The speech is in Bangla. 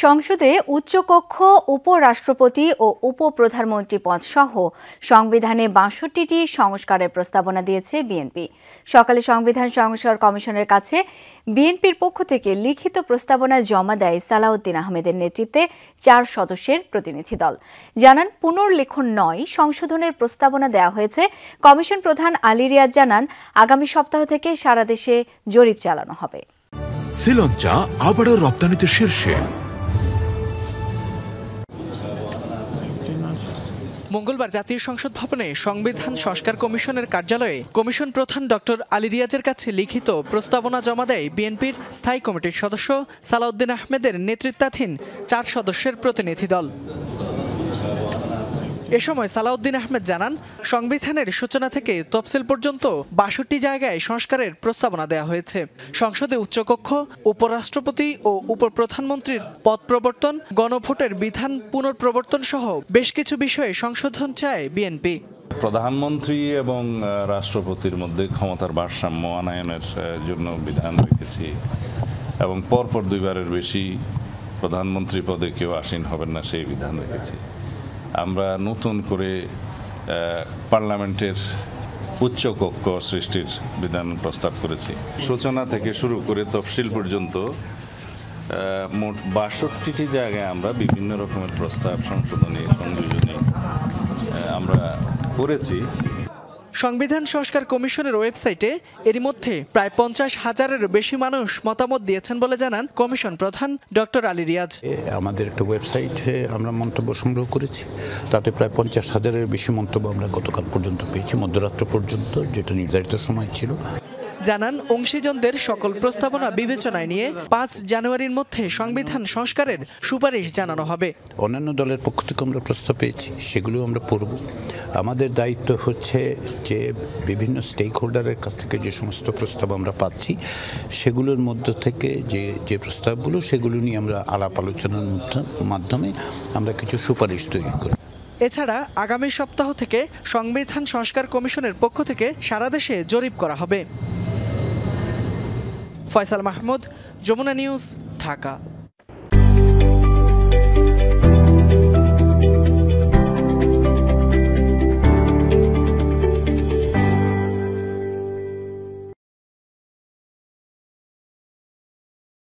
সংসদে উচ্চকক্ষ উপরাষ্ট্রপতি ও উপপ্রধানমন্ত্রী পদ সহ সংবিধানে ৬২টি সংস্কারের প্রস্তাবনা দিয়েছে বিএনপি। সকালে সংবিধান সংস্কার কমিশনের কাছে বিএনপির পক্ষ থেকে লিখিত প্রস্তাবনা জমা দেয় সালাউদ্দিন আহমেদের নেতৃত্বে ৪ সদস্যের প্রতিনিধি দল। জানান, পুনর্লেখন নয়, সংশোধনের প্রস্তাবনা দেওয়া হয়েছে। কমিশন প্রধান আলী রিয়াজ জানান, আগামী সপ্তাহ থেকে সারা দেশে জরিপ চালানো হবে। শ্রীলঙ্কা আবারও রপ্তানিতে শীর্ষে। মঙ্গলবার জাতীয় সংসদ ভবনে সংবিধান সংস্কার কমিশনের কার্যালয়ে কমিশন প্রধান ডক্টর আলী রিয়াজের কাছে লিখিত প্রস্তাবনা জমা দেয় বিএনপির স্থায়ী কমিটির সদস্য সালাউদ্দিন আহমেদের নেতৃত্বাধীন ৪ সদস্যের প্রতিনিধি দল। এ সময় সালাউদ্দিন আহমেদ জানান, সংবিধানের সূচনা থেকে তফসিল পর্যন্ত ৬২ জায়গায় সংস্কারের প্রস্তাবনা দেওয়া হয়েছে। সংসদে উচ্চকক্ষ, উপরাষ্ট্রপতি ও উপপ্রধানমন্ত্রীর পদ প্রবর্তন, গণভোটের বিধান পুনঃপ্রবর্তন সহ বেশ কিছু বিষয়ে সংশোধন চায় বিএনপি। প্রধানমন্ত্রী এবং রাষ্ট্রপতির মধ্যে ক্ষমতার ভারসাম্য আনয়নের জন্য বিধান রেখেছি এবং পরপর 2 বারের বেশি প্রধানমন্ত্রী পদে কেউ আসীন হবেন না, সেই বিধান রেখেছি। আমরা নতুন করে পার্লামেন্টের উচ্চকক্ষ সৃষ্টির বিধান প্রস্তাব করেছি। সূচনা থেকে শুরু করে তফসিল পর্যন্ত মোট ৬২টি জায়গায় আমরা বিভিন্ন রকমের প্রস্তাব সংশোধনী সংযোজনী আমরা করেছি। সংবিধান সংস্কার কমিশনের ওয়েবসাইটে এরই মধ্যে প্রায় ৫০,০০০-এর বেশি মানুষ মতামত দিয়েছেন বলে জানান কমিশন প্রধান ডক্টর আলী রিয়াজ। আমাদের একটা ওয়েবসাইটে আমরা মন্তব্য সংগ্রহ করেছি, তাতে প্রায় ৫০,০০০-এর বেশি মন্তব্য আমরা গতকাল পর্যন্ত পেয়েছি, মধ্যরাত্র পর্যন্ত, যেটা নির্ধারিত সময় ছিল। জানান, অংশীজনদের সকল প্রস্তাবনা বিবেচনায় নিয়ে ৫ জানুয়ারির মধ্যে সংবিধান সংস্কারের সুপারিশ জানানো হবে। অন্যান্য দলের পক্ষ থেকে আমরা প্রস্তাব পেয়েছি, সেগুলো আমরা পড়ব। আমাদের দায়িত্ব হচ্ছে যে বিভিন্ন স্টেক হোল্ডারের কাছ থেকে যে সমস্ত প্রস্তাব আমরা পাচ্ছি, সেগুলোর মধ্য থেকে যে প্রস্তাবগুলো, সেগুলো নিয়ে আমরা আলাপ আলোচনার মাধ্যমে আমরা কিছু সুপারিশ তৈরি করি। এছাড়া আগামী সপ্তাহ থেকে সংবিধান সংস্কার কমিশনের পক্ষ থেকে সারা দেশে জরিপ করা হবে। ফয়সাল মাহমুদ, যমুনা নিউজ, ঢাকা।